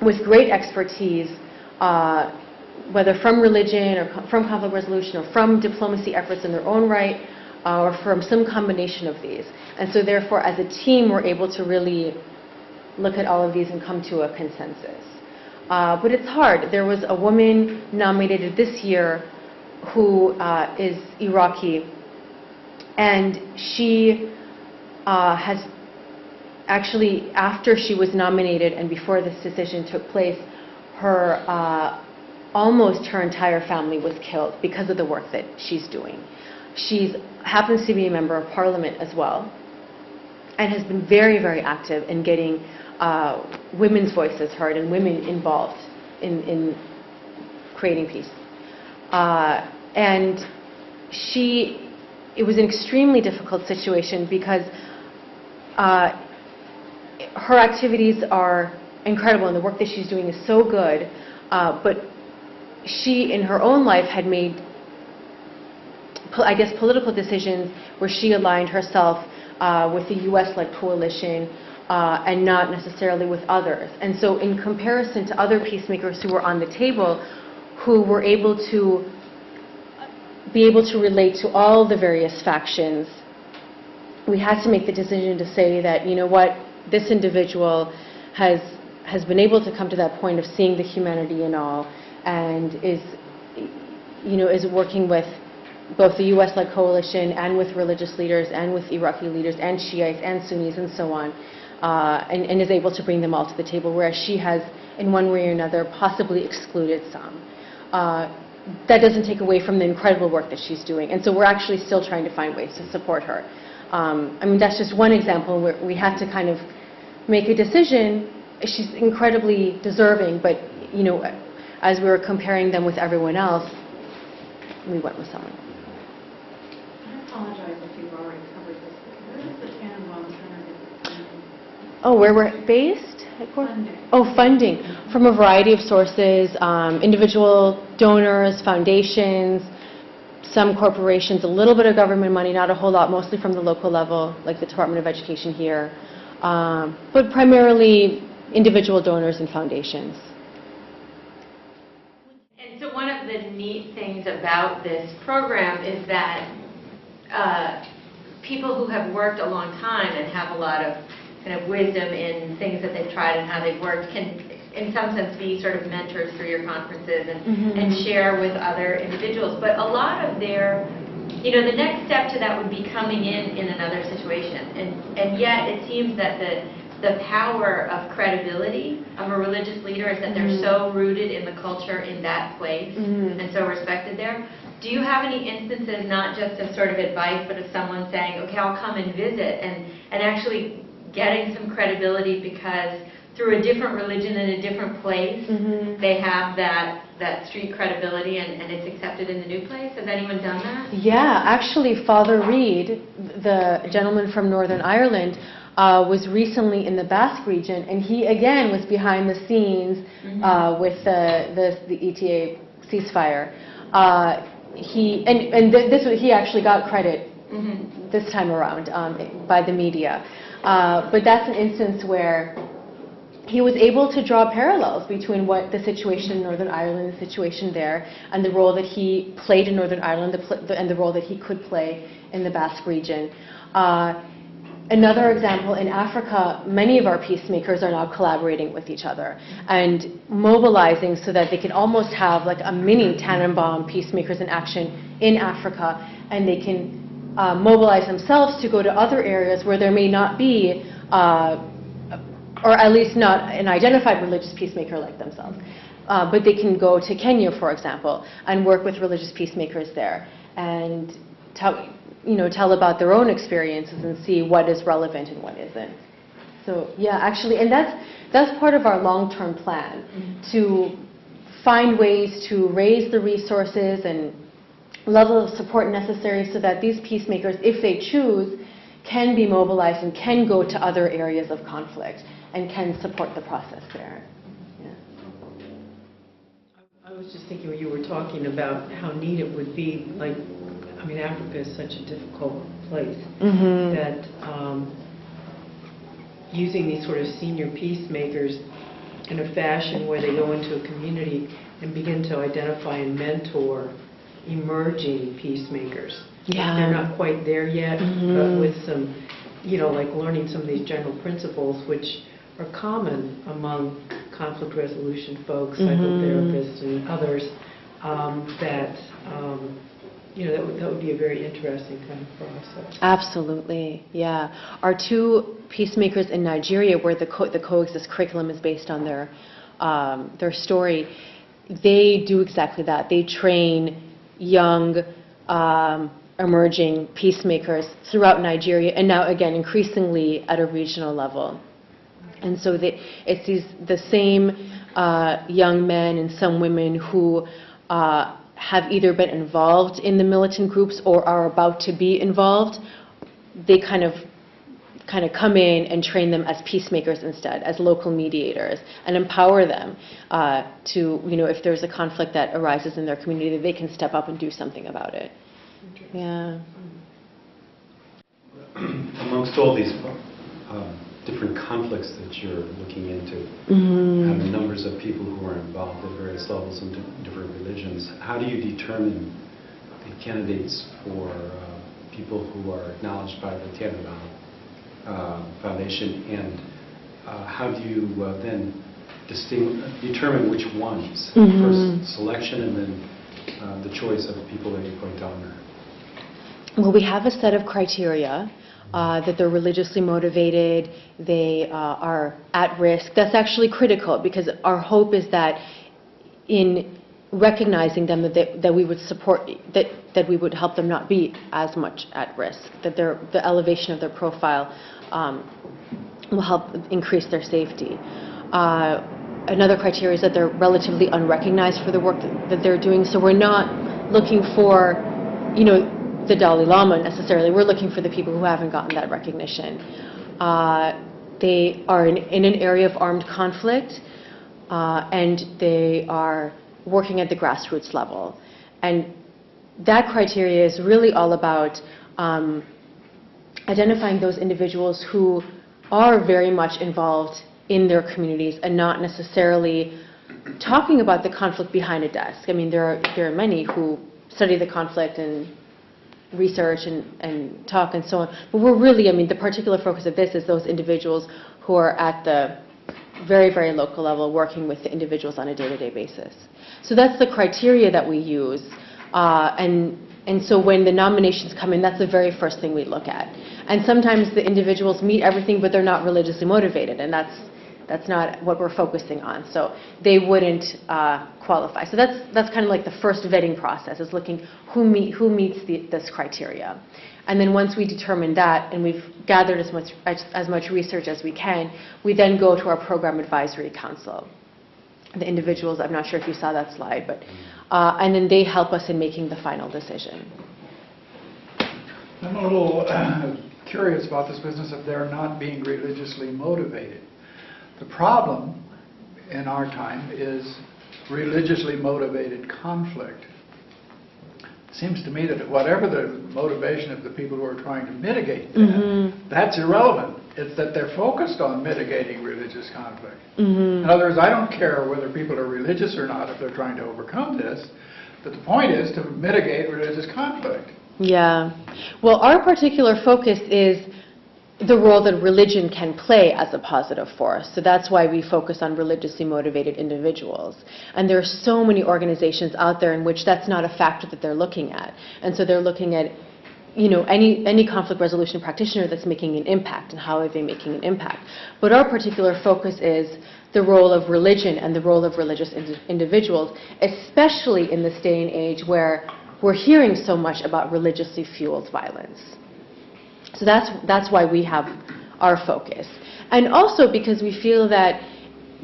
with great expertise, whether from religion or from conflict resolution or from diplomacy efforts in their own right, or from some combination of these. And so therefore, as a team, we're able to really look at all of these and come to a consensus. But it's hard. There was a woman nominated this year who is Iraqi, and she has actually, after she was nominated and before this decision took place, almost her entire family was killed because of the work that she's doing. She happens to be a member of parliament as well, and has been very, very active in getting women's voices heard and women involved in creating peace. And it was an extremely difficult situation because her activities are incredible and the work that she's doing is so good, but she, in her own life, had made, I guess, political decisions where she aligned herself with the US-led coalition and not necessarily with others. And so in comparison to other peacemakers who were on the table, who were able to relate to all the various factions, we had to make the decision to say that, you know what, this individual has been able to come to that point of seeing the humanity in all, and is working with both the US-led coalition and with religious leaders and with Iraqi leaders and Shiites and Sunnis and so on, and is able to bring them all to the table, whereas she has, in one way or another, possibly excluded some. That doesn't take away from the incredible work that she's doing, and so we're actually still trying to find ways to support her. I mean, that's just one example where we had to kind of make a decision. She's incredibly deserving, but, you know, as we were comparing them with everyone else, we went with someone. I apologize if you've already covered this, but where is the Tannenbaum Center? Oh, where we're based? Funding. Oh, funding. From a variety of sources, individual donors, foundations, some corporations, a little bit of government money, not a whole lot, mostly from the local level, like the Department of Education here, but primarily individual donors and foundations. And so one of the neat things about this program is that people who have worked a long time and have a lot of kind of wisdom in things that they've tried and how they've worked can, in some sense, be sort of mentors through your conferences and share with other individuals. But a lot of their, you know, the next step to that would be coming in another situation. And yet it seems that the power of credibility of a religious leader is that they're so rooted in the culture in that place and so respected there. Do you have any instances, not just of sort of advice, but of someone saying, okay, I'll come and visit, and actually getting some credibility because through a different religion in a different place, they have that street credibility and it's accepted in the new place? Has anyone done that? Yeah, actually Father Reid, the gentleman from Northern Ireland, was recently in the Basque region, and he again was behind the scenes with the ETA ceasefire. He actually got credit this time around by the media. But that's an instance where he was able to draw parallels between what the situation in Northern Ireland, the situation there, and the role that he played in Northern Ireland, and the role that he could play in the Basque region. Another example, in Africa, many of our peacemakers are now collaborating with each other and mobilizing so that they can almost have like a mini Tannenbaum Peacemakers in Action in Africa, and they can mobilize themselves to go to other areas where there may not be, or at least not an identified religious peacemaker like themselves. But they can go to Kenya, for example, and work with religious peacemakers there and tell about their own experiences and see what is relevant and what isn't. So yeah, actually, and that's part of our long-term plan, to find ways to raise the resources and level of support necessary so that these peacemakers, if they choose, can be mobilized and can go to other areas of conflict and can support the process there. Yeah. I was just thinking when you were talking about how neat it would be, like, I mean, Africa is such a difficult place that using these sort of senior peacemakers in a fashion where they go into a community and begin to identify and mentor emerging peacemakers. Yeah. They're not quite there yet, but with some, like learning some of these general principles, which are common among conflict resolution folks, psychotherapists and others, that would be a very interesting kind of process. Absolutely, yeah. Our two peacemakers in Nigeria, where the Coexist curriculum is based on their story, they do exactly that. They train young, emerging peacemakers throughout Nigeria, and now again increasingly at a regional level. And so it's the same young men and some women who have either been involved in the militant groups or are about to be involved. They kind of come in and train them as peacemakers instead, as local mediators, and empower them to, if there's a conflict that arises in their community, they can step up and do something about it. Yeah. Amongst all these different conflicts that you're looking into, and the numbers of people who are involved at various levels in different religions, how do you determine the candidates for people who are acknowledged by the Tanana Foundation, and how do you then determine which ones? First selection, and then the choice of the people that you're going to honor? Well, we have a set of criteria. That they're religiously motivated, they are at risk. That's actually critical, because our hope is that in recognizing them, that we would support, that we would help them not be as much at risk, that the elevation of their profile will help increase their safety. Another criteria is that they're relatively unrecognized for the work that they're doing, so we're not looking for, the Dalai Lama necessarily. We're looking for the people who haven't gotten that recognition. They are in an area of armed conflict, and they are working at the grassroots level. And that criteria is really all about identifying those individuals who are very much involved in their communities and not necessarily talking about the conflict behind a desk. I mean, there are many who study the conflict and research and talk and so on. But we're really, the particular focus of this is those individuals who are at the very, very local level working with the individuals on a day-to-day basis. So that's the criteria that we use. And so when the nominations come in, that's the very first thing we look at. And sometimes the individuals meet everything, but they're not religiously motivated, and that's not what we're focusing on. So they wouldn't qualify. So that's kind of like the first vetting process, is looking who meets this criteria. And then once we determine that, and we've gathered as much research as we can, we then go to our program advisory council. The individuals, I'm not sure if you saw that slide, but and then they help us in making the final decision. I'm a little curious about this business of their not being religiously motivated. The problem in our time is religiously motivated conflict. It seems to me that whatever the motivation of the people who are trying to mitigate that, that's irrelevant. It's that they're focused on mitigating religious conflict. In other words, I don't care whether people are religious or not if they're trying to overcome this, but the point is to mitigate religious conflict. Yeah. Well, our particular focus is the role that religion can play as a positive force. So that's why we focus on religiously motivated individuals. And there are so many organizations out there in which that's not a factor that they're looking at. And so they're looking at, any conflict resolution practitioner that's making an impact, and how are they making an impact. But our particular focus is the role of religion and the role of religious individuals, especially in this day and age where we're hearing so much about religiously fueled violence. So that's why we have our focus. And also because we feel that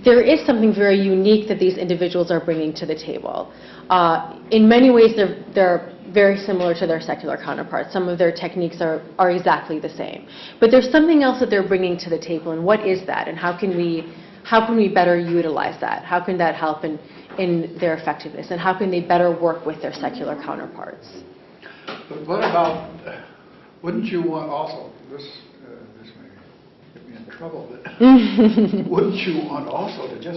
there is something very unique that these individuals are bringing to the table. In many ways, they're very similar to their secular counterparts. Some of their techniques are exactly the same. But there's something else that they're bringing to the table, and what is that? And how can we better utilize that? How can that help in their effectiveness? And how can they better work with their secular counterparts? But what about, wouldn't you want also, this may get me in trouble, but wouldn't you want also to just